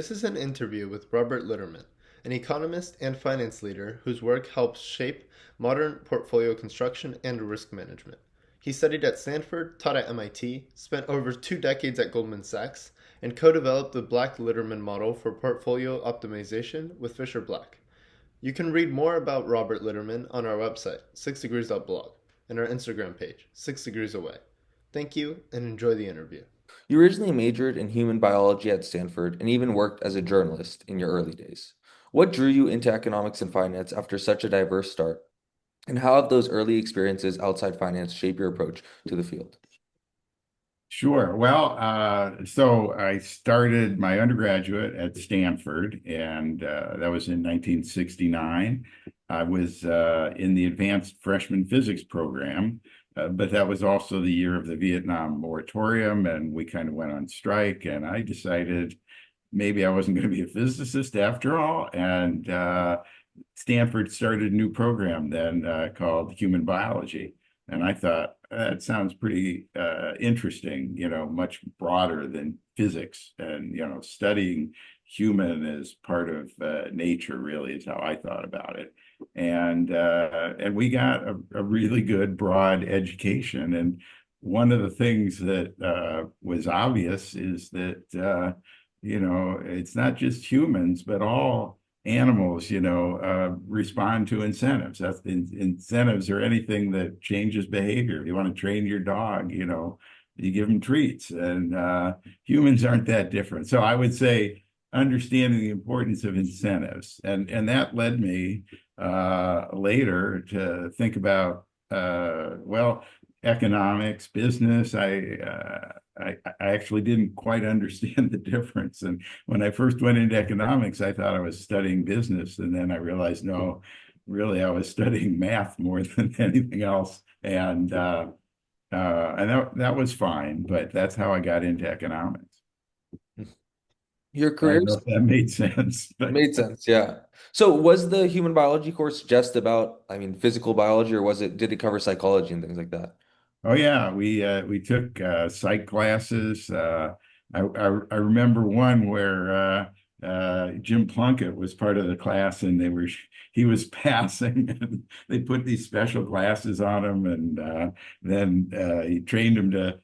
This is an interview with Robert Litterman, an economist and finance leader whose work helps shape modern portfolio construction and risk management. He studied at Stanford, taught at MIT, spent over 2 decades at Goldman Sachs, and co-developed the Black-Litterman model for portfolio optimization with Fisher Black. You can read more about Robert Litterman on our website, 6degrees.blog, and our Instagram page, 6degrees away. Thank you and enjoy the interview. You originally majored in human biology at Stanford and even worked as a journalist in your early days. What drew you into economics and finance after such a diverse start? And how have those early experiences outside finance shaped your approach to the field? Sure. Well, so I started my undergraduate at Stanford, and that was in 1969. I was in the advanced freshman physics program, but that was also the year of the Vietnam moratorium, and we kind of went on strike. And I decided maybe I wasn't going to be a physicist after all. And Stanford started a new program then called human biology. And I thought, that sounds pretty interesting, much broader than physics. And, studying human as part of nature really is how I thought about it. And we got a really good broad education. And one of the things that was obvious is that, it's not just humans, but all animals, respond to incentives. Incentives are anything that changes behavior. You want to train your dog, you give them treats, and humans aren't that different. So I would say understanding the importance of incentives, and that led me later to think about economics, business. I actually didn't quite understand the difference. And when I first went into economics, I thought I was studying business. And then I realized, no, really, I was studying math more than anything else. And that was fine, but that's how I got into economics. Your I career don't know if that made sense. made sense, yeah. So was the human biology course just about, physical biology, or did it cover psychology and things like that? Oh yeah, we took psych classes. I remember one where Jim Plunkett was part of the class, and he was passing, and they put these special glasses on him, and then he trained him to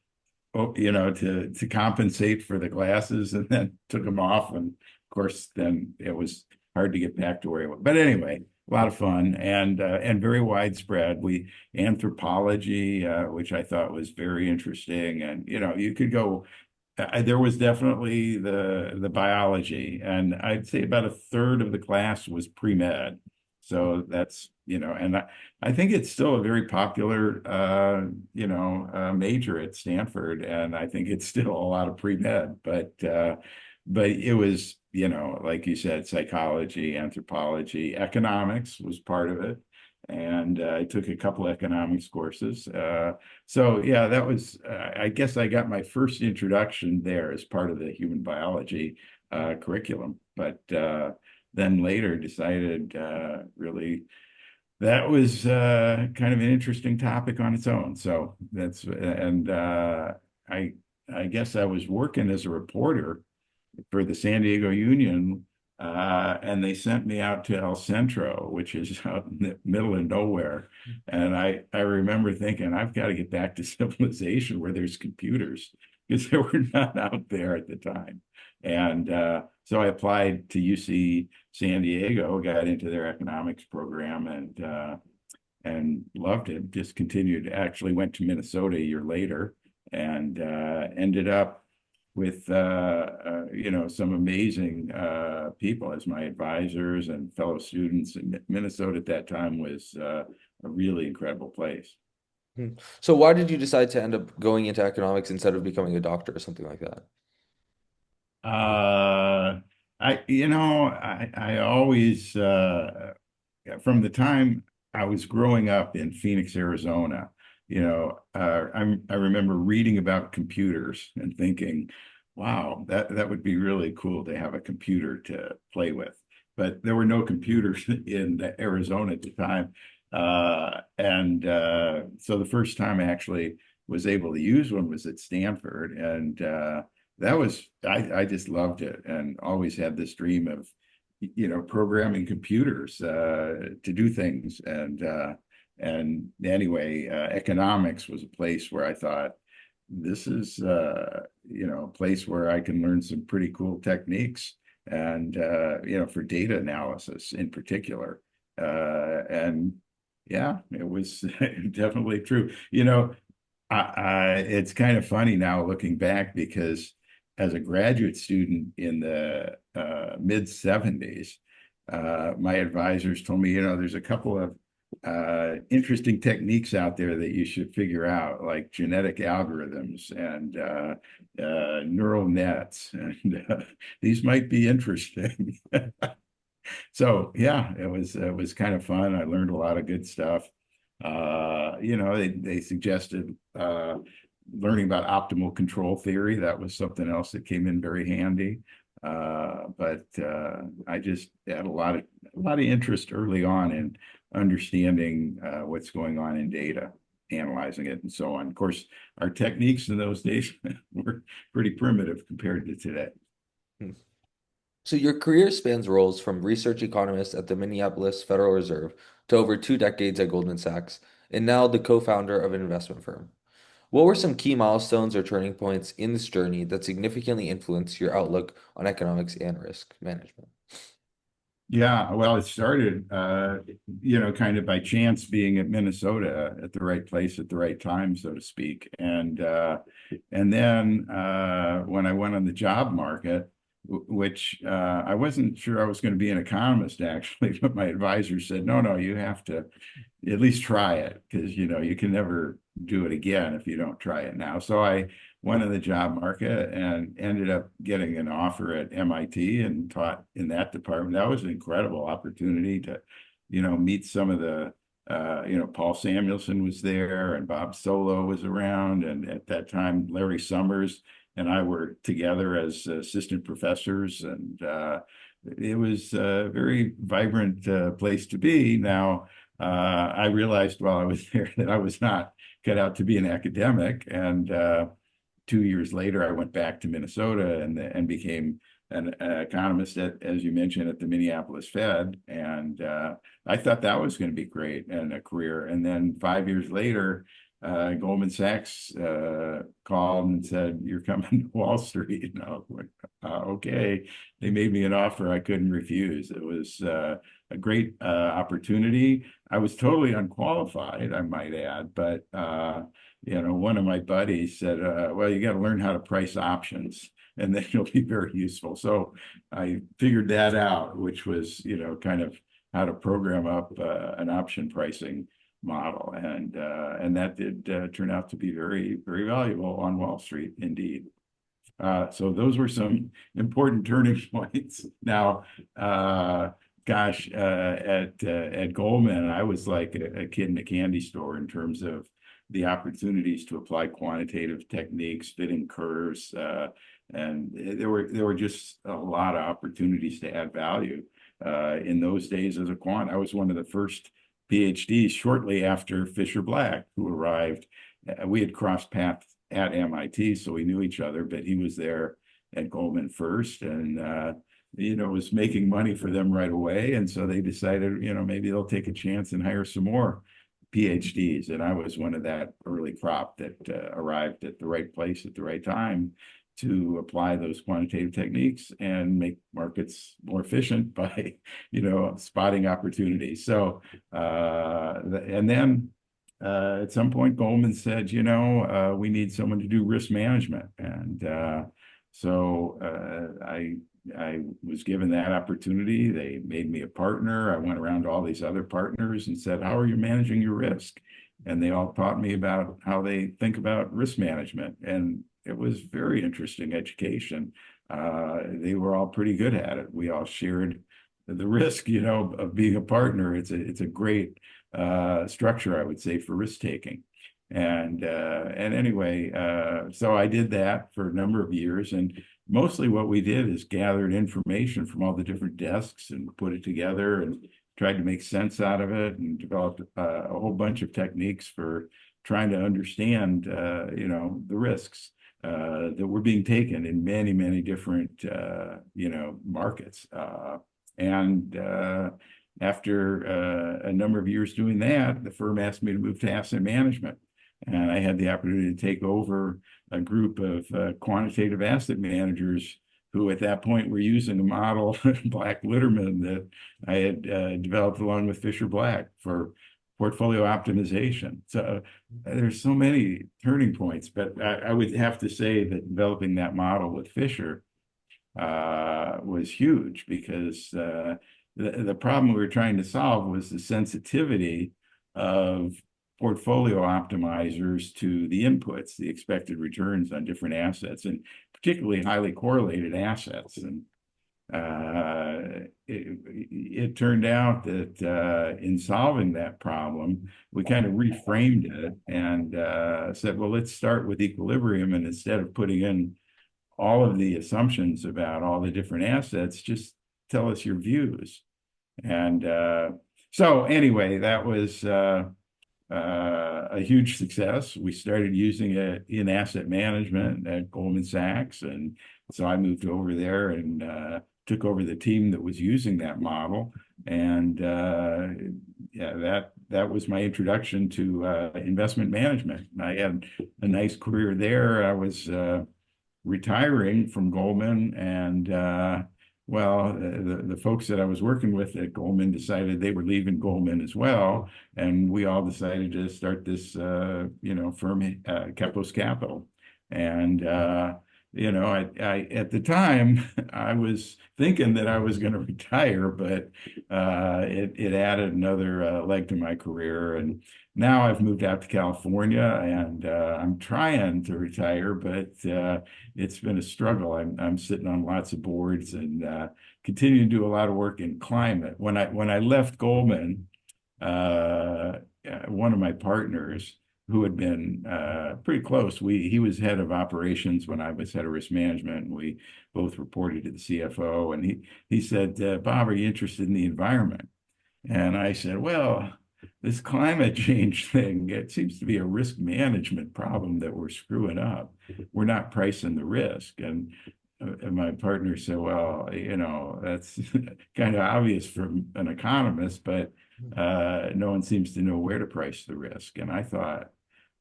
to compensate for the glasses, and then took them off, and of course then it was hard to get back to where he was. But anyway, a lot of fun and very widespread. We anthropology, which I thought was very interesting, and you could go. There was definitely the biology, and I'd say about a third of the class was pre-med. So that's and I think it's still a very popular major at Stanford, and I think it's still a lot of pre-med, but it was like you said, psychology, anthropology, economics was part of it. And I took a couple economics courses. So yeah, that was, I guess I got my first introduction there as part of the human biology curriculum. But then later decided really that was kind of an interesting topic on its own. So I guess I was working as a reporter for the San Diego Union, and they sent me out to El Centro, which is out in the middle of nowhere. And I remember thinking, I've got to get back to civilization where there's computers, because they were not out there at the time. And so I applied to UC San Diego, got into their economics program, and loved it. Just continued. Actually went to Minnesota a year later, and ended up with some amazing people as my advisors and fellow students. And Minnesota at that time was a really incredible place. So why did you decide to end up going into economics instead of becoming a doctor or something like that? I always from the time I was growing up in Phoenix, Arizona, I remember reading about computers and thinking, wow, that would be really cool to have a computer to play with. But there were no computers in Arizona at the time. So the first time I actually was able to use one was at Stanford. And that was I just loved it and always had this dream of programming computers to do things and anyway economics was a place where I thought this is a place where I can learn some pretty cool techniques and for data analysis in particular and yeah, it was definitely true. It's kind of funny now looking back because as a graduate student in the mid 70s, my advisors told me, there's a couple of interesting techniques out there that you should figure out, like genetic algorithms and neural nets. And these might be interesting. So yeah, it was kind of fun. I learned a lot of good stuff. They suggested learning about optimal control theory. That was something else that came in very handy. But I just had a lot of interest early on in understanding what's going on in data, analyzing it, and so on. Of course, our techniques in those days were pretty primitive compared to today. So your career spans roles from research economist at the Minneapolis Federal Reserve to over 2 decades at Goldman Sachs, and now the co-founder of an investment firm. What were some key milestones or turning points in this journey that significantly influenced your outlook on economics and risk management? Yeah, well, it started, kind of by chance being at Minnesota at the right place at the right time, so to speak. And then when I went on the job market, which I wasn't sure I was going to be an economist actually, but my advisor said, no, you have to at least try it because, you can never do it again if you don't try it now. So I went in the job market and ended up getting an offer at MIT and taught in that department. That was an incredible opportunity to, meet some of the, Paul Samuelson was there and Bob Solow was around. And at that time, Larry Summers and I were together as assistant professors. And it was a very vibrant place to be. Now, I realized while I was there that I was not cut out to be an academic. And 2 years later, I went back to Minnesota and became an economist as you mentioned, at the Minneapolis Fed. And I thought that was going to be great and a career. And then 5 years later, Goldman Sachs called and said, "You're coming to Wall Street." And I was like, okay. They made me an offer I couldn't refuse. It was a great opportunity. I was totally unqualified, I might add, but one of my buddies said, well, you got to learn how to price options and then you'll be very useful. So I figured that out, which was, kind of how to program up an option pricing model. And that did turn out to be very, very valuable on Wall Street, indeed. So those were some important turning points. Now, at Goldman, I was like a kid in a candy store in terms of the opportunities to apply quantitative techniques, fitting curves, and there were just a lot of opportunities to add value in those days as a quant. I was one of the first PhDs shortly after Fisher Black, who arrived. We had crossed paths at MIT, so we knew each other, but he was there at Goldman first and was making money for them right away. And so they decided, maybe they'll take a chance and hire some more PhDs. And I was one of that early crop that arrived at the right place at the right time to apply those quantitative techniques and make markets more efficient by, spotting opportunities. So, and then at some point, Goldman said, we need someone to do risk management. And so I was given that opportunity. They made me a partner. I went around to all these other partners and said, how are you managing your risk? And they all taught me about how they think about risk management. And it was very interesting education. They were all pretty good at it. We all shared the risk, of being a partner. It's a great structure, I would say, for risk taking. And anyway, so I did that for a number of years. And mostly what we did is gathered information from all the different desks and put it together and tried to make sense out of it and developed a whole bunch of techniques for trying to understand, the risks. that were being taken in many, many different, markets. And after a number of years doing that, the firm asked me to move to asset management. And I had the opportunity to take over a group of quantitative asset managers who at that point were using a model, Black Litterman, that I had developed along with Fisher Black for portfolio optimization. So there's so many turning points, but I would have to say that developing that model with Fisher was huge because the problem we were trying to solve was the sensitivity of portfolio optimizers to the inputs, the expected returns on different assets, and particularly highly correlated assets. And it turned out that in solving that problem, we kind of reframed it and said, well, let's start with equilibrium. And instead of putting in all of the assumptions about all the different assets, just tell us your views. And so anyway, that was a huge success. We started using it in asset management at Goldman Sachs. And so I moved over there and took over the team that was using that model. And yeah, that was my introduction to investment management. I had a nice career there. I was retiring from Goldman, and the folks that I was working with at Goldman decided they were leaving Goldman as well, and we all decided to start this firm, Kepos Capital. And I at the time I was thinking that I was going to retire, but it added another leg to my career. And now I've moved out to California, and I'm trying to retire, but it's been a struggle. I'm sitting on lots of boards and continue to do a lot of work in climate. When I left Goldman, one of my partners, who had been pretty close. He was head of operations when I was head of risk management, and we both reported to the CFO. And he said, Bob, are you interested in the environment? And I said, well, this climate change thing, it seems to be a risk management problem that we're screwing up. We're not pricing the risk. And my partner said, well, that's kind of obvious from an economist, but no one seems to know where to price the risk. And I thought,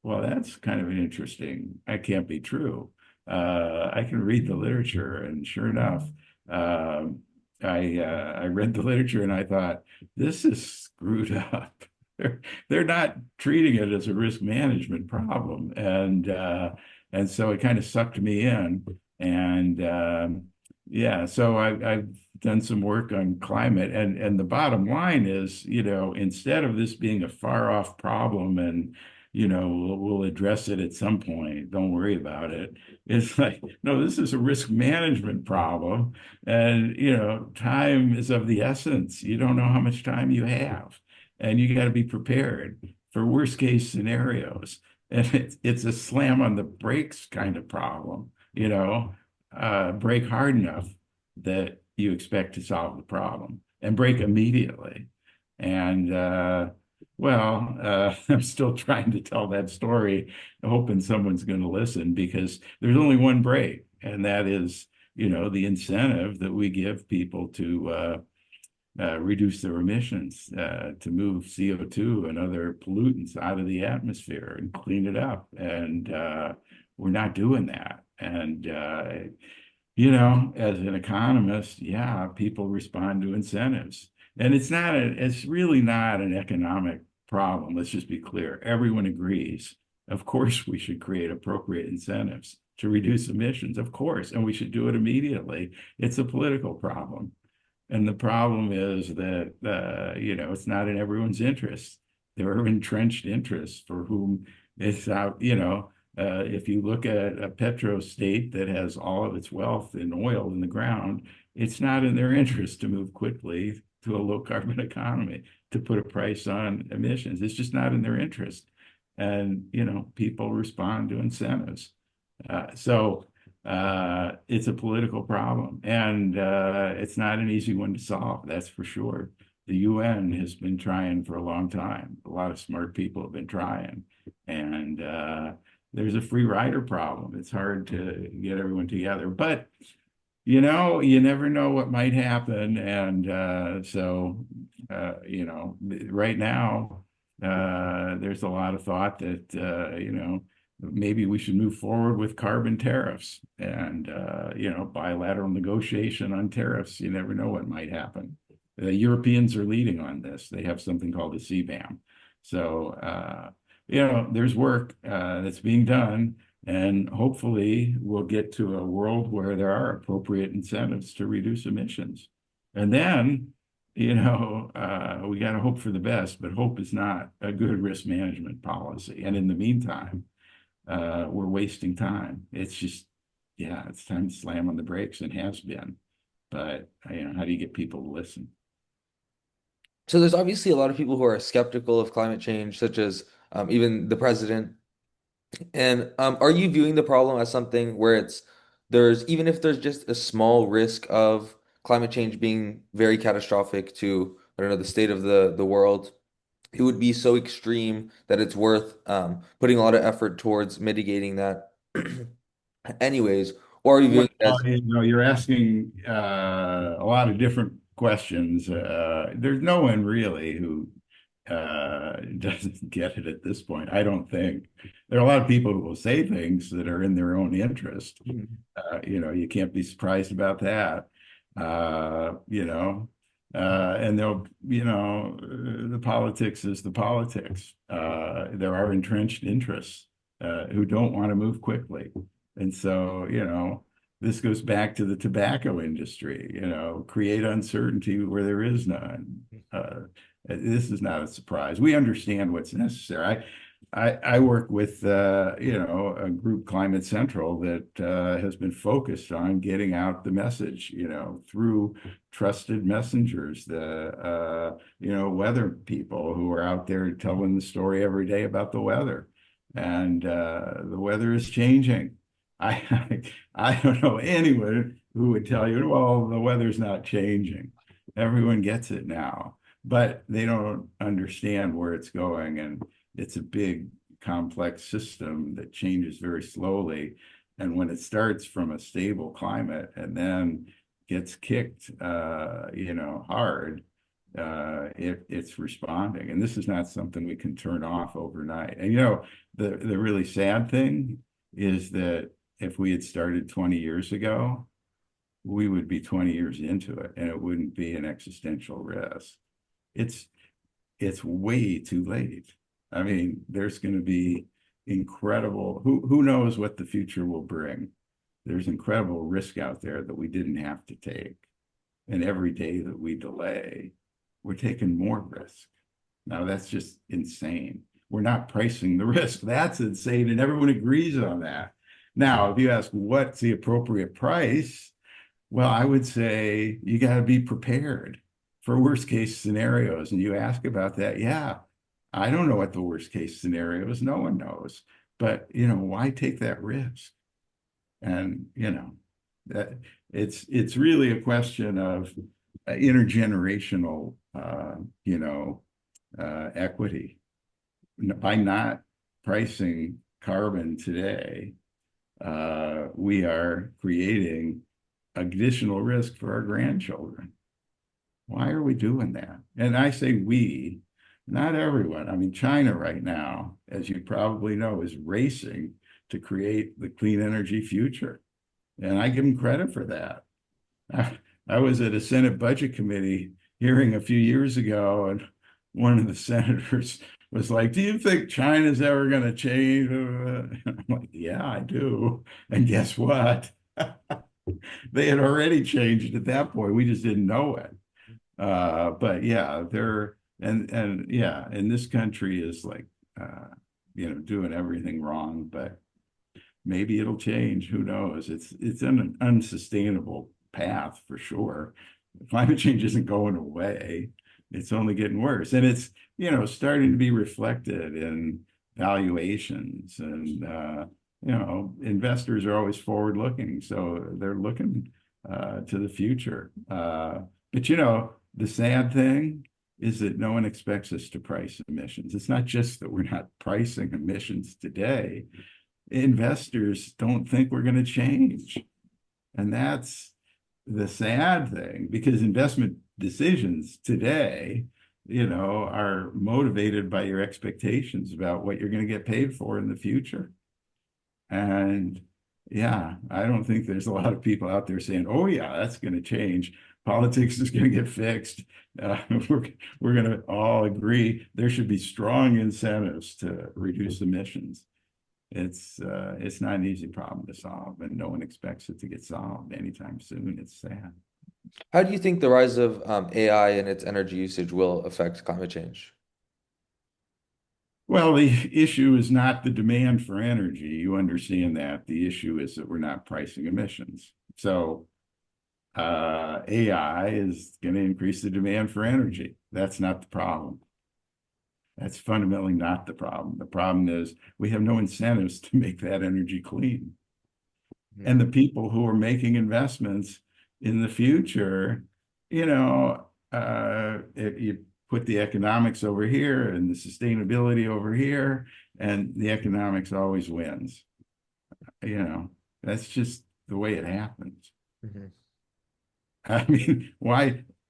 well, that's kind of interesting. That can't be true. I can read the literature, and sure enough, I read the literature and I thought, this is screwed up. They're not treating it as a risk management problem, and so it kind of sucked me in. And yeah, so I've done some work on climate, and the bottom line is, instead of this being a far off problem and we'll address it at some point, don't worry about it. It's like, no, this is a risk management problem. And, time is of the essence. You don't know how much time you have, and you got to be prepared for worst case scenarios. And it's a slam on the brakes kind of problem, brake hard enough that you expect to solve the problem and brake immediately. And, I'm still trying to tell that story, hoping someone's going to listen, because there's only one break, and that is, the incentive that we give people to reduce their emissions, to move CO2 and other pollutants out of the atmosphere and clean it up. And we're not doing that. And, as an economist, yeah, people respond to incentives. And it's really not an economic problem. Let's just be clear. Everyone agrees. Of course, we should create appropriate incentives to reduce emissions, of course, and we should do it immediately. It's a political problem. And the problem is that, it's not in everyone's interest. There are entrenched interests for whom it's out, if you look at a petro state that has all of its wealth in oil in the ground, it's not in their interest to move quickly to a low carbon economy, to put a price on emissions. It's just not in their interest. And, people respond to incentives. So it's a political problem, and it's not an easy one to solve, that's for sure. The UN has been trying for a long time. A lot of smart people have been trying, and there's a free rider problem. It's hard to get everyone together, but you know, you never know what might happen. And right now, there's a lot of thought that, maybe we should move forward with carbon tariffs and, bilateral negotiation on tariffs. You never know what might happen. The Europeans are leading on this. They have something called a CBAM. So, there's work that's being done. And hopefully we'll get to a world where there are appropriate incentives to reduce emissions. And then, we got to hope for the best, but hope is not a good risk management policy. And in the meantime, we're wasting time. It's just, yeah, it's time to slam on the brakes and has been. But, how do you get people to listen? So there's obviously a lot of people who are skeptical of climate change, such as even the president. And are you viewing the problem as something where even if there's just a small risk of climate change being very catastrophic to, I don't know, the state of the world, it would be so extreme that it's worth putting a lot of effort towards mitigating that anyways? Or are you Well, viewing it as, you're asking a lot of different questions. There's no one really who doesn't get it at this point. I don't think. There are a lot of people who will say things that are in their own interest. You can't be surprised about that. And they'll, the politics is the politics. There are entrenched interests who don't want to move quickly. And so, this goes back to the tobacco industry, create uncertainty where there is none. This is not a surprise. We understand what's necessary. I work with, a group, Climate Central, that has been focused on getting out the message, through trusted messengers, the, weather people who are out there telling the story every day about the weather. And the weather is changing. I don't know anyone who would tell you, well, the weather's not changing. Everyone gets it now, but they don't understand where it's going. And it's a big, complex system that changes very slowly. And when it starts from a stable climate and then gets kicked, hard, it's responding. And this is not something we can turn off overnight. And, the really sad thing is that if we had started 20 years ago, we would be 20 years into it and it wouldn't be an existential risk. It's way too late. I mean, there's going to be incredible, who knows what the future will bring. There's incredible risk out there that we didn't have to take. And every day that we delay, we're taking more risk. Now that's just insane. We're not pricing the risk. That's insane. And everyone agrees on that. Now, if you ask what's the appropriate price, well, I would say you got to be prepared for worst case scenarios. And you ask about that. Yeah, I don't know what the worst case scenario is. No one knows. But, why take that risk? And, that it's really a question of intergenerational, equity. By not pricing carbon today, we are creating additional risk for our grandchildren. Why are we doing that? And I say we, not everyone. I mean, China right now, as you probably know, is racing to create the clean energy future. And I give them credit for that. I was at a Senate Budget Committee hearing a few years ago, and one of the senators was like, do you think China's ever going to change? I'm like, yeah, I do. And guess what? They had already changed at that point. We just didn't know it. But yeah, and this country is like, doing everything wrong, but maybe it'll change. Who knows? It's an unsustainable path for sure. Climate change isn't going away. It's only getting worse. And it's, starting to be reflected in valuations and, investors are always forward looking. So they're looking to the future. But, the sad thing is that no one expects us to price emissions. It's not just that we're not pricing emissions today. investors don't think we're going to change. And that's the sad thing, because investment decisions today, are motivated by your expectations about what you're going to get paid for in the future. And yeah, I don't think there's a lot of people out there saying, oh, yeah, that's going to change. Politics is going to get fixed. Uh, we're we're going to all agree there should be strong incentives to reduce emissions. It's not an easy problem to solve, and no one expects it to get solved anytime soon. It's sad. How do you think the rise of AI and its energy usage will affect climate change? Well, the issue is not the demand for energy. You understand that. The issue is that we're not pricing emissions. So AI is going to increase the demand for energy. That's not the problem. That's fundamentally not the problem. The problem is we have no incentives to make that energy clean. And the people who are making investments in the future, if you put the economics over here and the sustainability over here, and the economics always wins. That's just the way it happens. Mhm. I mean,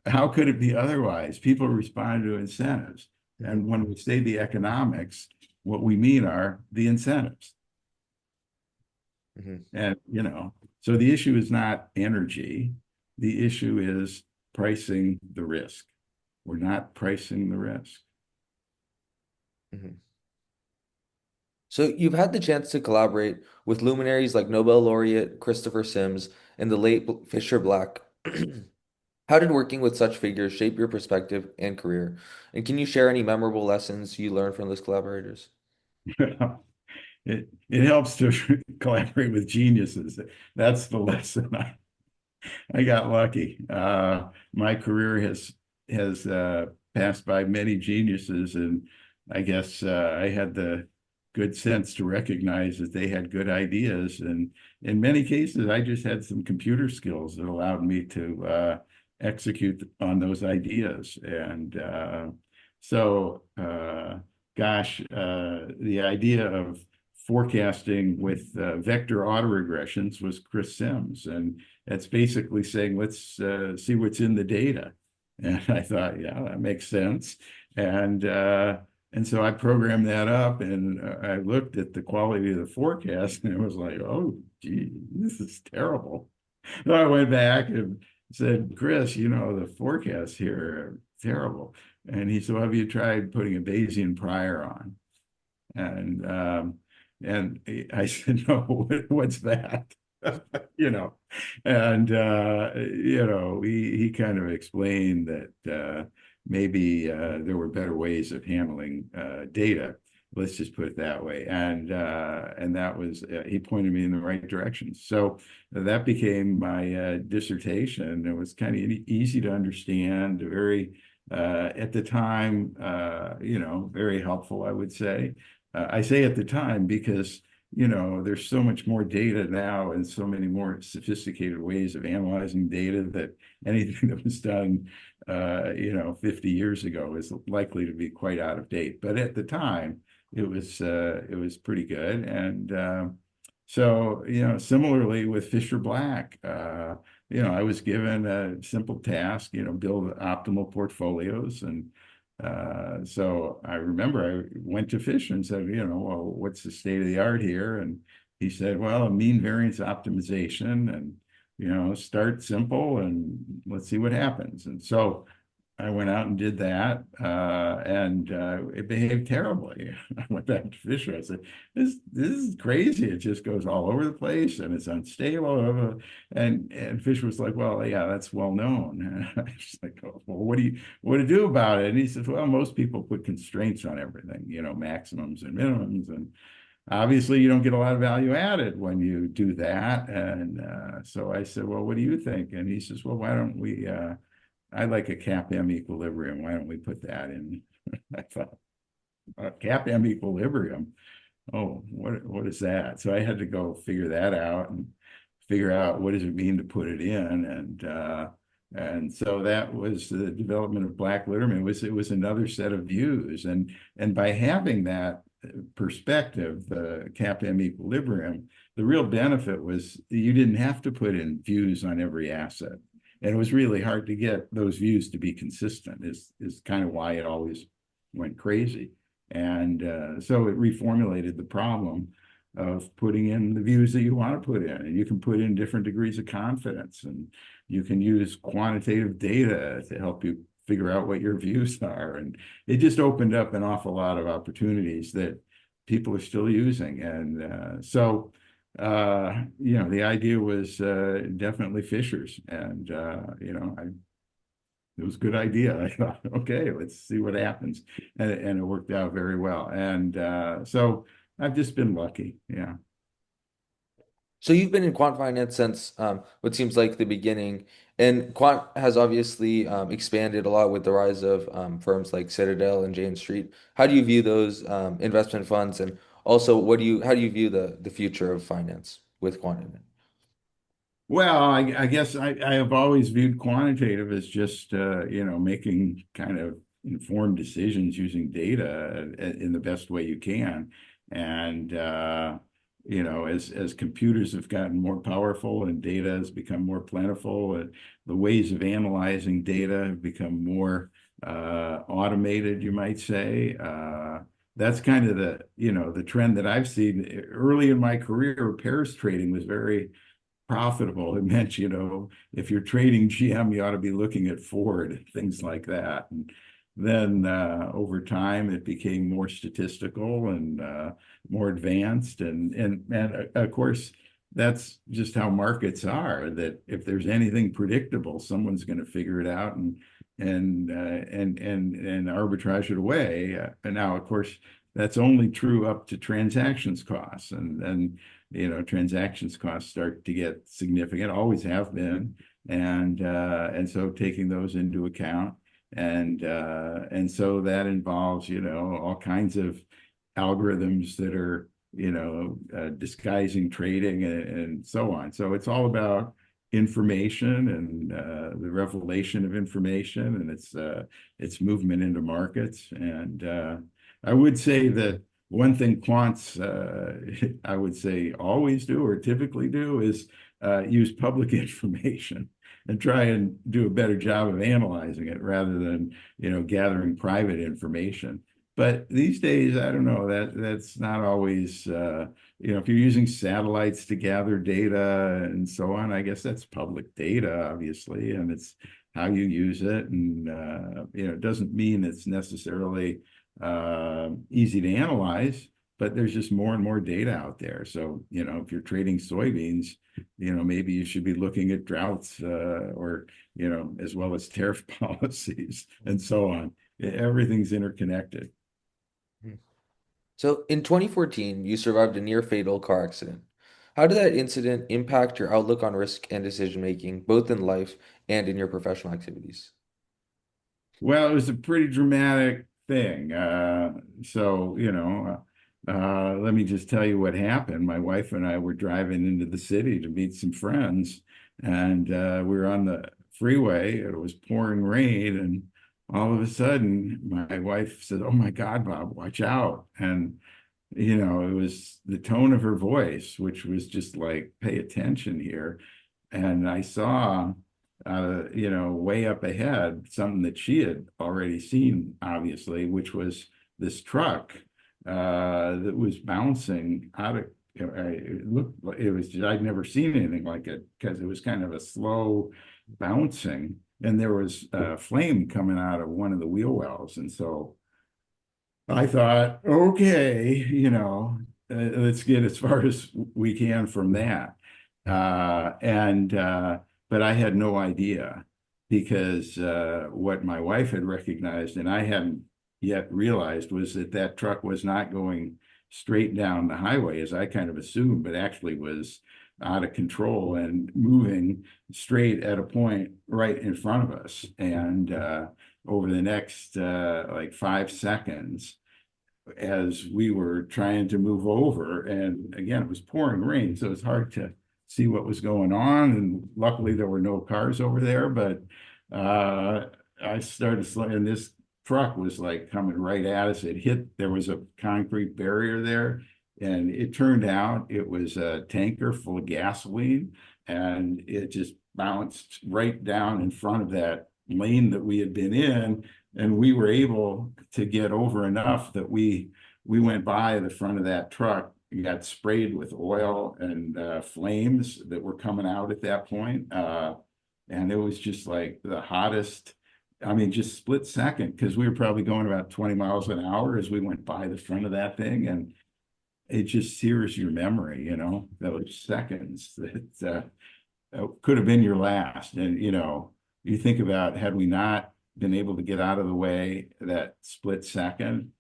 how could it be otherwise? People respond to incentives. And when we say the economics, what we mean are the incentives. Mhm. And, so the issue is not energy. The issue is pricing the risk. We're not pricing the risk. Mhm. So you've had the chance to collaborate with luminaries like Nobel laureate Christopher Sims and the late Fisher Black. How did working with such figures shape your perspective and career? And can you share any memorable lessons you learned from those collaborators? It helps to collaborate with geniuses. That's the lesson. I got lucky. My career has passed by many geniuses, and I guess I had the good sense to recognize that they had good ideas. And in many cases, I just had some computer skills that allowed me to execute on those ideas. And so, gosh, the idea of forecasting with vector autoregressions was Chris Sims, and it's basically saying, let's see what's in the data. And I thought, yeah, that makes sense. And so I programmed that up, and I looked at the quality of the forecast, and it was like, oh, gee, this is terrible. So I went back and said, Chris, the forecasts here are terrible. And he said, well, have you tried putting a Bayesian prior on? And and I said, no, what's that? you know, and he kind of explained that maybe there were better ways of handling data. Let's just put it that way. And that was he pointed me in the right direction. So that became my dissertation. It was kind of easy to understand, very at the time, very helpful, I would say. I say at the time because there's so much more data now and so many more sophisticated ways of analyzing data that anything that was done, 50 years ago is likely to be quite out of date. But at the time, it was pretty good. And so, similarly with Fisher Black, I was given a simple task, build optimal portfolios. And so I remember I went to Fisher and said, well, what's the state of the art here? And he said, well, a mean variance optimization, and, start simple and let's see what happens. And so I went out and did that, and it behaved terribly. I went back to Fisher. I said, "This is crazy. It just goes all over the place, and it's unstable." And Fisher was like, "Well, yeah, that's well known." And I was like, "Oh, well, what do you do about it?" And he says, "Well, most people put constraints on everything, maximums and minimums, and obviously you don't get a lot of value added when you do that." And so I said, "Well, what do you think?" And he says, "Well, why don't we?" I like a CAP-M equilibrium. Why don't we put that in? I thought, CAP-M equilibrium. Oh, what is that? So I had to go figure that out and figure out what does it mean to put it in. And so that was the development of Black Litterman. It was another set of views. And by having that perspective, the CAPM equilibrium, the real benefit was you didn't have to put in views on every asset. And it was really hard to get those views to be consistent, is kind of why it always went crazy. And so it reformulated the problem of putting in the views that you want to put in. And you can put in different degrees of confidence, and you can use quantitative data to help you figure out what your views are. And it just opened up an awful lot of opportunities that people are still using. And the idea was definitely Fisher's. And, it was a good idea. I thought, okay, let's see what happens. And it worked out very well. And so I've just been lucky. Yeah. So you've been in quant finance since what seems like the beginning, and quant has obviously expanded a lot with the rise of firms like Citadel and Jane Street. How do you view those investment funds, and also how do you view the future of finance with quant in it? Well, I guess I have always viewed quantitative as just, making kind of informed decisions using data in the best way you can. And, as computers have gotten more powerful and data has become more plentiful, the ways of analyzing data have become more automated, you might say. That's kind of the trend that I've seen early in my career. Pairs trading was very profitable. It meant, if you're trading GM, you ought to be looking at Ford, things like that. And then over time, it became more statistical and more advanced. And of course, that's just how markets are, that if there's anything predictable, someone's going to figure it out and arbitrage it away. And now, of course, that's only true up to transactions costs. And then transactions costs start to get significant, always have been, and so taking those into account, and so that involves all kinds of algorithms that are disguising trading and so on. So it's all about information and the revelation of information and its movement into markets. And I would say that one thing quants, I would say, always do or typically do is use public information and try and do a better job of analyzing it rather than, gathering private information. But these days, I don't know, that's not always, if you're using satellites to gather data and so on, I guess that's public data, obviously, and it's how you use it. And, it doesn't mean it's necessarily easy to analyze, but there's just more and more data out there. So, if you're trading soybeans, maybe you should be looking at droughts or, as well as tariff policies and so on. Everything's interconnected. So in 2014, you survived a near fatal car accident. How did that incident impact your outlook on risk and decision making, both in life and in your professional activities? Well, it was a pretty dramatic thing. Let me just tell you what happened. My wife and I were driving into the city to meet some friends, and we were on the freeway. It was pouring rain, and all of a sudden, my wife said, "Oh my God, Bob, watch out!" And it was the tone of her voice, which was just like, "Pay attention here." And I saw way up ahead, something that she had already seen, obviously, which was this truck that was bouncing out of. It looked like it was. I'd never seen anything like it because it was kind of a slow bouncing, and there was flame coming out of one of the wheel wells, and so I thought, okay, let's get as far as we can from that. But I had no idea because what my wife had recognized and I hadn't yet realized was that truck was not going straight down the highway as I kind of assumed, but actually was out of control and moving straight at a point right in front of us. And over the next like 5 seconds, as we were trying to move over, and again, it was pouring rain, so it's hard to see what was going on. And luckily, there were no cars over there, but I started slowing, and this truck was like coming right at us. It hit, there was a concrete barrier there, and it turned out it was a tanker full of gasoline, and it just bounced right down in front of that lane that we had been in, and we were able to get over enough that we went by the front of that truck and got sprayed with oil and flames that were coming out at that point. And it was just like the hottest, I mean, just split second, because we were probably going about 20 miles an hour as we went by the front of that thing. And it just sears your memory, those seconds that could have been your last. And, you think about, had we not been able to get out of the way that split second,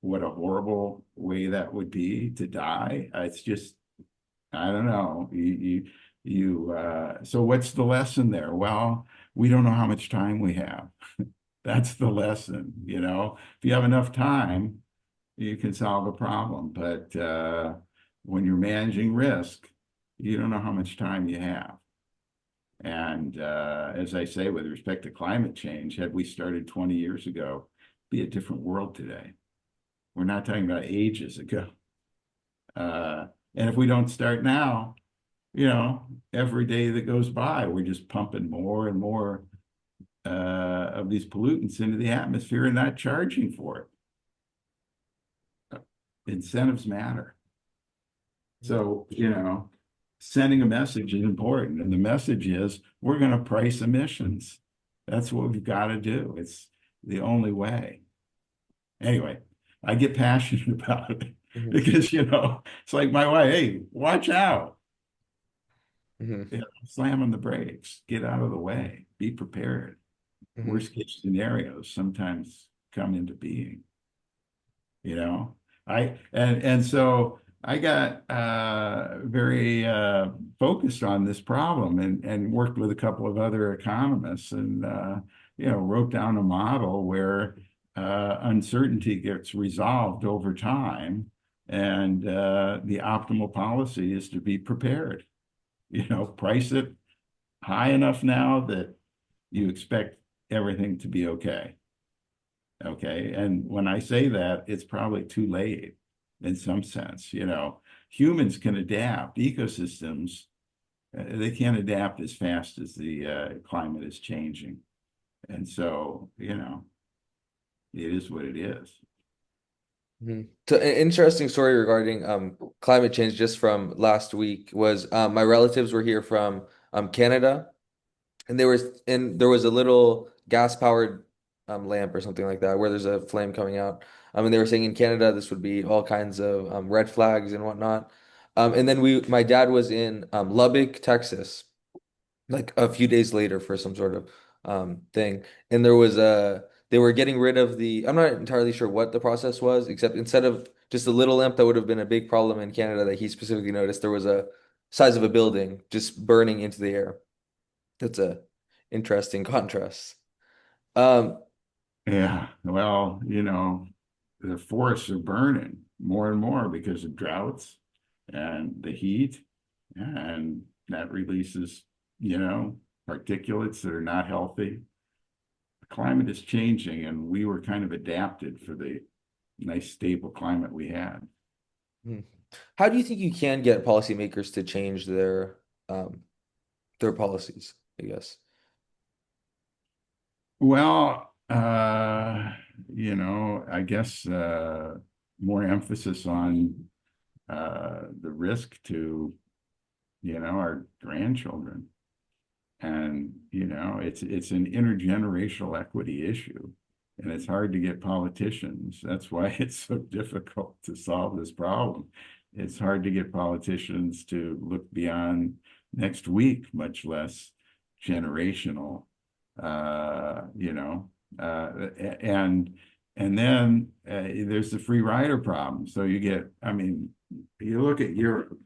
what a horrible way that would be to die. It's just, I don't know. So what's the lesson there? Well, we don't know how much time we have. That's the lesson, If you have enough time, you can solve a problem. But when you're managing risk, you don't know how much time you have. And as I say, with respect to climate change, had we started 20 years ago, it'd be a different world today. We're not talking about ages ago. And if we don't start now, every day that goes by, we're just pumping more and more of these pollutants into the atmosphere and not charging for it. Incentives matter. So, sending a message is important. And the message is, we're going to price emissions. That's what we've got to do. It's the only way. Anyway, I get passionate about it because, it's like my wife, hey, watch out. Slam on the brakes, get out of the way, be prepared. Worst case scenarios sometimes come into being, so I got very focused on this problem and worked with a couple of other economists and wrote down a model where uncertainty gets resolved over time, and the optimal policy is to be prepared. Price it high enough now that you expect everything to be okay. Okay. And when I say that, it's probably too late in some sense. Humans can adapt. Ecosystems, they can't adapt as fast as the climate is changing. And so, it is what it is. So an interesting story regarding climate change just from last week was my relatives were here from Canada, and there was a little gas powered lamp or something like that where there's a flame coming out. And they were saying in Canada this would be all kinds of red flags and whatnot. And then my dad was in Lubbock, Texas, like a few days later for some sort of thing, and they were getting rid of I'm not entirely sure what the process was, except instead of just a little lamp that would have been a big problem in Canada that he specifically noticed, there was a size of a building just burning into the air. That's a interesting contrast. Um, Yeah. Well, the forests are burning more and more because of droughts and the heat, and that releases, particulates that are not healthy. The climate is changing, and we were kind of adapted for the nice stable climate we had. how do you think you can get policymakers to change their policies, I guess? Well, I guess more emphasis on the risk to, our grandchildren. And, it's an intergenerational equity issue, and it's hard to get politicians. That's why it's so difficult to solve this problem. It's hard to get politicians to look beyond next week, much less generational, and then there's the free rider problem. So you look at Europe,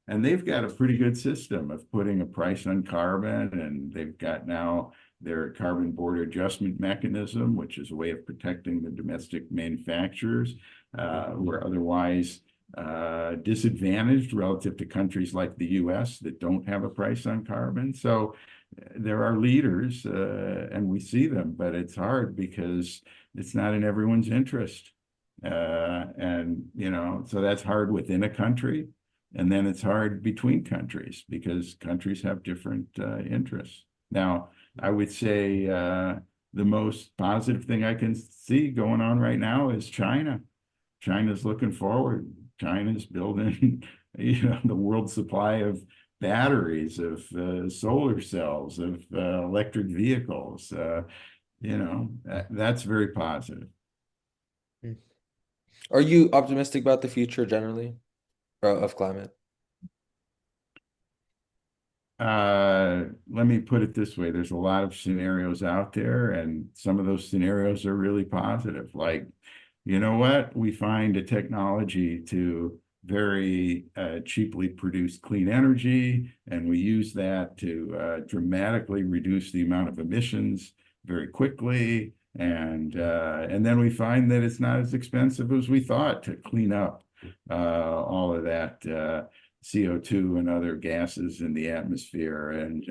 and they've got a pretty good system of putting a price on carbon, and they've got now their carbon border adjustment mechanism, which is a way of protecting the domestic manufacturers who are otherwise disadvantaged relative to countries like the US that don't have a price on carbon. So there are leaders, and we see them, but it's hard because it's not in everyone's interest. And, so that's hard within a country. And then it's hard between countries because countries have different interests. Now, I would say the most positive thing I can see going on right now is China. China's looking forward. China's building, the world supply of batteries, of solar cells, of electric vehicles. That's very positive. Hmm. Are you optimistic about the future generally of climate? Let me put it this way. There's a lot of scenarios out there, and some of those scenarios are really positive. Like, you know what? We find a technology to very cheaply produce clean energy, and we use that to dramatically reduce the amount of emissions very quickly. And then we find that it's not as expensive as we thought to clean up all of that CO2 and other gases in the atmosphere. And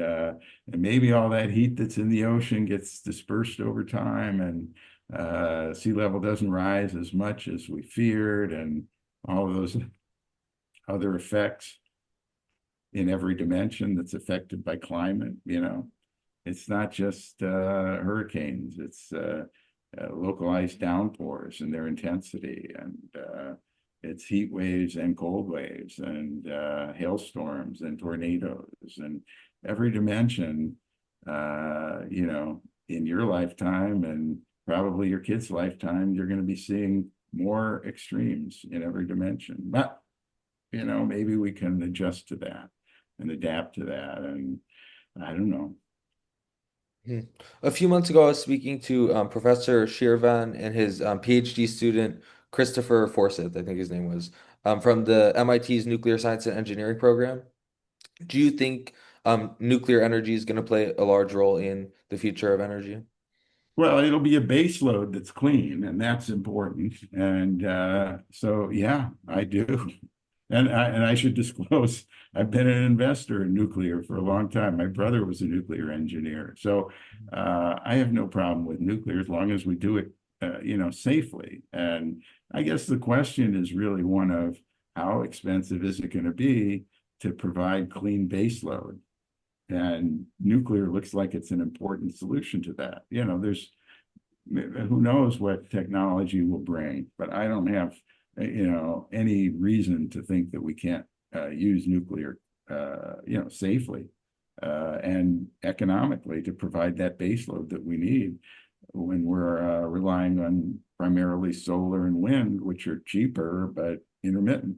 maybe all that heat that's in the ocean gets dispersed over time, and sea level doesn't rise as much as we feared, and all of those other effects in every dimension that's affected by climate. It's not just hurricanes, it's localized downpours and their intensity, and it's heat waves and cold waves, and hailstorms and tornadoes, and every dimension, in your lifetime and probably your kid's lifetime, you're going to be seeing more extremes in every dimension. But, maybe we can adjust to that and adapt to that. And I don't know. Hmm. A few months ago, I was speaking to Professor Shirvan and his PhD student, Christopher Forsyth, I think his name was, from the MIT's Nuclear Science and Engineering program. Do you think nuclear energy is going to play a large role in the future of energy? Well, it'll be a base load that's clean, and that's important. And so, yeah, I do. And I should disclose, I've been an investor in nuclear for a long time. My brother was a nuclear engineer. So I have no problem with nuclear as long as we do it, safely. And I guess the question is really one of how expensive is it going to be to provide clean base load? And nuclear looks like it's an important solution to that. There's who knows what technology will bring, but I don't have any reason to think that we can't use nuclear safely and economically to provide that baseload that we need when we're relying on primarily solar and wind, which are cheaper but intermittent.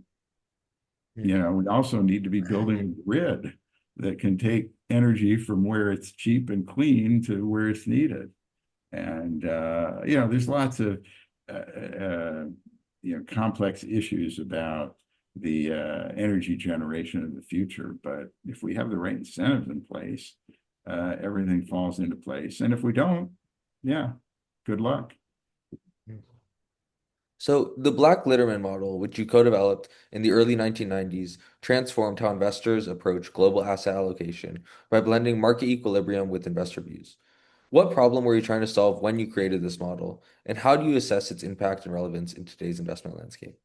We also need to be building a grid that can take energy from where it's cheap and clean to where it's needed. And there's lots of complex issues about the energy generation of the future. But if we have the right incentives in place, everything falls into place. And if we don't, yeah, good luck. So the Black Litterman model, which you co-developed in the early 1990s, transformed how investors approach global asset allocation by blending market equilibrium with investor views. What problem were you trying to solve when you created this model, and how do you assess its impact and relevance in today's investment landscape?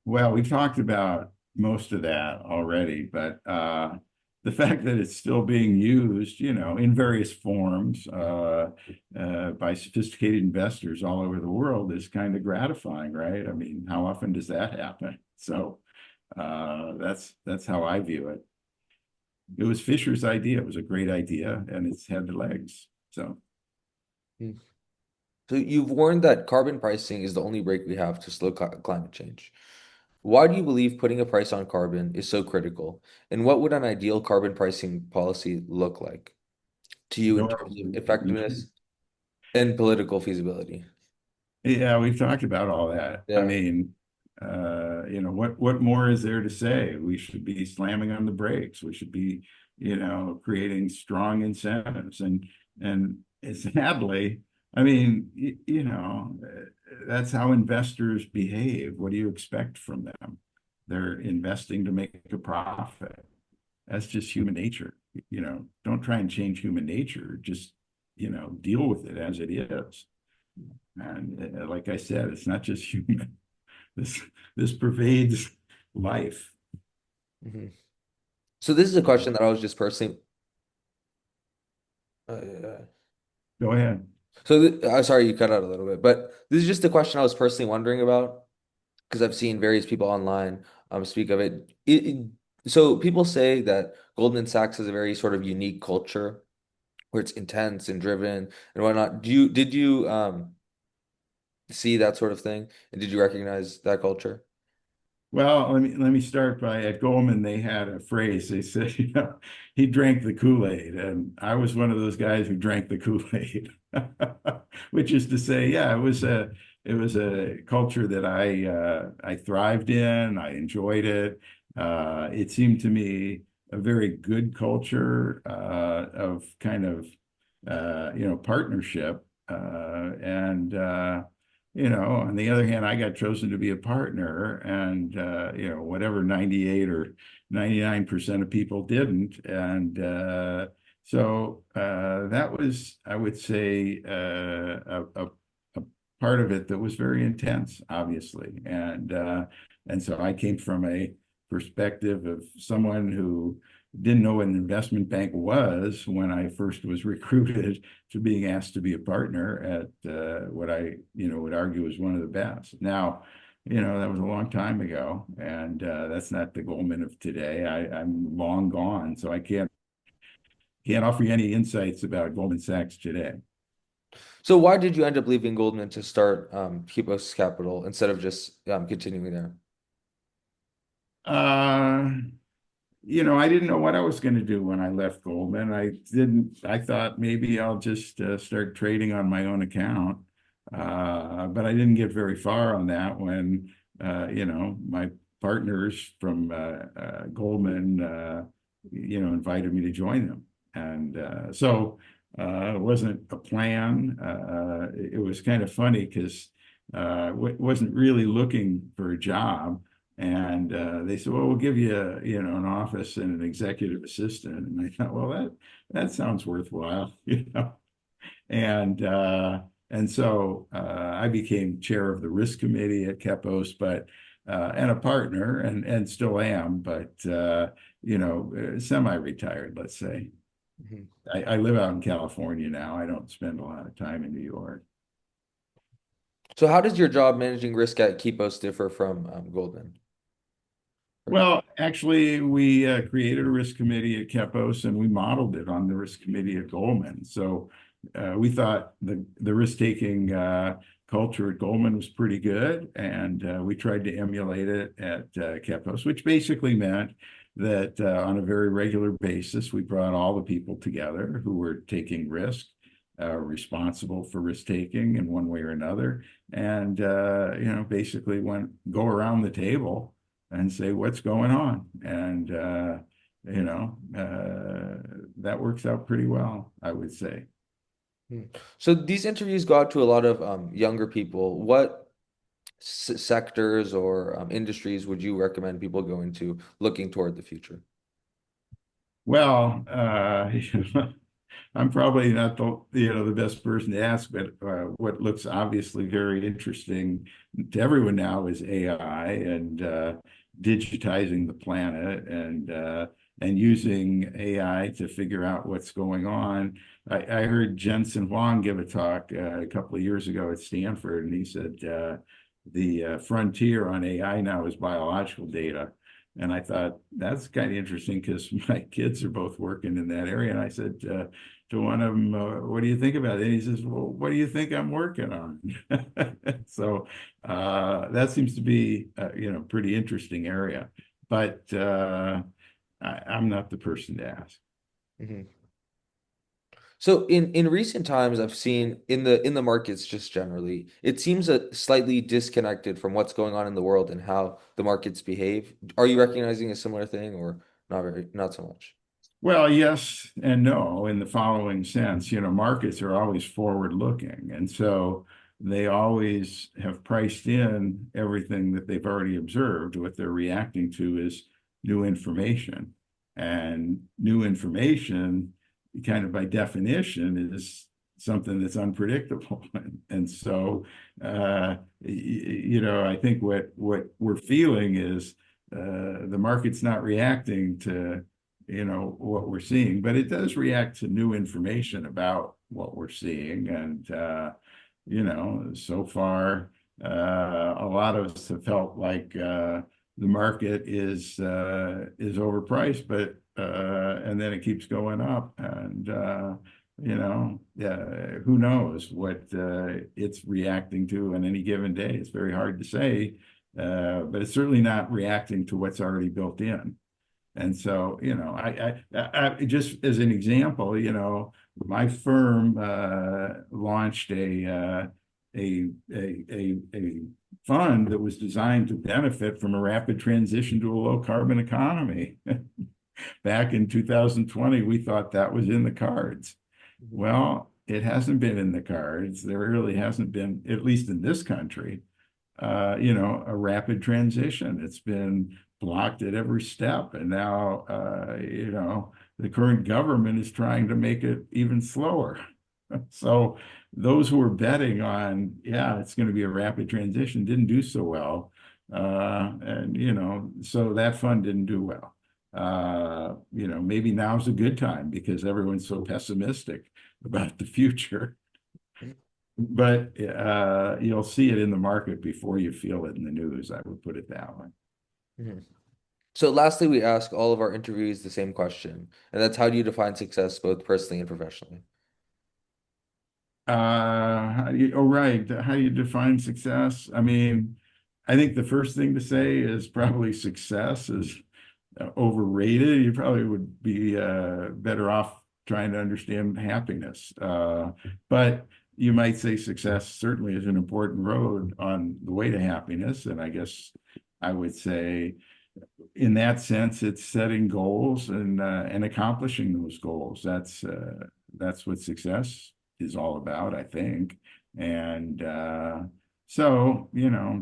Well, we talked about most of that already, but the fact that it's still being used, in various forms by sophisticated investors all over the world is kind of gratifying, right? I mean, how often does that happen? So that's how I view it. It was Fisher's idea. It was a great idea, and it's had the legs. So. Hmm. So you've warned that carbon pricing is the only brake we have to slow climate change. Why do you believe putting a price on carbon is so critical? And what would an ideal carbon pricing policy look like to you in terms of effectiveness and political feasibility? Yeah, we've talked about all that. I Yeah. mean, what more is there to say? We should be slamming on the brakes. We should be, creating strong incentives. And sadly, I mean, that's how investors behave. What do you expect from them? They're investing to make a profit. that's just human nature. Don't try and change human nature. Just, deal with it as it is. And like I said, it's not just human. This this pervades life. Mhm. So this is a question that I was just personally. Uh, Go ahead. sorry, you cut out a little bit, but this is just a question I was personally wondering about because I've seen various people online speak of it. So people say that Goldman Sachs has a very sort of unique culture where it's intense and driven and whatnot. Did you see that sort of thing? And did you recognize that culture? Well, let me start by at Goldman, they had a phrase. They said, he drank the Kool-Aid, and I was one of those guys who drank the Kool-Aid, which is to say, yeah, it was a culture that I thrived in. I enjoyed it. It seemed to me a very good culture of kind of partnership, and on the other hand, I got chosen to be a partner, and whatever 98 or 99% of people didn't, and that was, I would say, a part of it that was very intense, obviously, and so I came from a perspective of someone who didn't know what an investment bank was when I first was recruited to being asked to be a partner at what I, would argue is one of the best. Now, that was a long time ago, and that's not the Goldman of today. I'm long gone, so I can't offer you any insights about Goldman Sachs today. So why did you end up leaving Goldman to start Kipos Capital instead of just continuing there? Uh, I didn't know what I was going to do when I left Goldman. I thought maybe I'll just start trading on my own account. But I didn't get very far on that when, my partners from Goldman, invited me to join them. And it wasn't a plan. It was kind of funny because wasn't really looking for a job. And they said, "Well, we'll give you, an office and an executive assistant." And I thought, "Well, that sounds worthwhile," And so I became chair of the risk committee at Kepos, but and a partner, and still am, but semi-retired, let's say. Mhm. I live out in California now. I don't spend a lot of time in New York. So how does your job managing risk at Kipos differ from Goldman? Well, actually, we created a risk committee at Kepos, and we modeled it on the risk committee at Goldman. So we thought the risk-taking culture at Goldman was pretty good, and we tried to emulate it at Kepos, which basically meant that on a very regular basis, we brought all the people together who were taking risk, responsible for risk-taking in one way or another, and basically go around the table and say what's going on, and that works out pretty well, I would say. Hmm. So these interviews go out to a lot of younger people. What sectors or industries would you recommend people go into looking toward the future? Well, I'm probably not the best person to ask, but what looks obviously very interesting to everyone now is AI, and digitizing the planet, and using AI to figure out what's going on. I heard Jensen Huang give a talk a couple of years ago at Stanford, and he said the frontier on AI now is biological data. And I thought that's kind of interesting because my kids are both working in that area. And I said to one of them, "What do you think about it?" And he says, "Well, what do you think I'm working on?" So that seems to be, pretty interesting area. But I'm not the person to ask. Mhm. So in recent times, I've seen in the markets just generally, it seems slightly disconnected from what's going on in the world and how the markets behave. Are you recognizing a similar thing or not so much? Well, yes and no, in the following sense. Markets are always forward-looking, and so they always have priced in everything that they've already observed. What they're reacting to is new information. And new information, kind of by definition, is something that's unpredictable. And so, I think what we're feeling is the market's not reacting to, what we're seeing, but it does react to new information about what we're seeing. And, so far, a lot of us have felt like the market is overpriced, but and then it keeps going up, and who knows what it's reacting to on any given day. It's very hard to say, but it's certainly not reacting to what's already built in. And so, I just as an example, my firm launched a fund that was designed to benefit from a rapid transition to a low carbon economy. Back in 2020, we thought that was in the cards. Well, it hasn't been in the cards. There really hasn't been, at least in this country, a rapid transition. It's been blocked at every step. And now, the current government is trying to make it even slower. So those who were betting on, it's going to be a rapid transition didn't do so well. And, so that fund didn't do well. Maybe now's a good time because everyone's so pessimistic about the future. But you'll see it in the market before you feel it in the news. I would put it that way. Mm-hmm. So lastly, we ask all of our interviewees the same question, and that's how do you define success both personally and professionally? How do you define success? I mean, I think the first thing to say is probably success is overrated. You probably would be better off trying to understand happiness. But you might say success certainly is an important road on the way to happiness. And I guess I would say in that sense, it's setting goals and accomplishing those goals. That's what success is all about, I think. And so,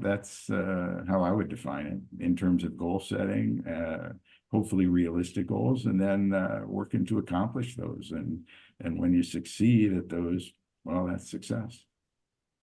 that's how I would define it in terms of goal setting, hopefully realistic goals, and then working to accomplish those. And when you succeed at those, well, that's success.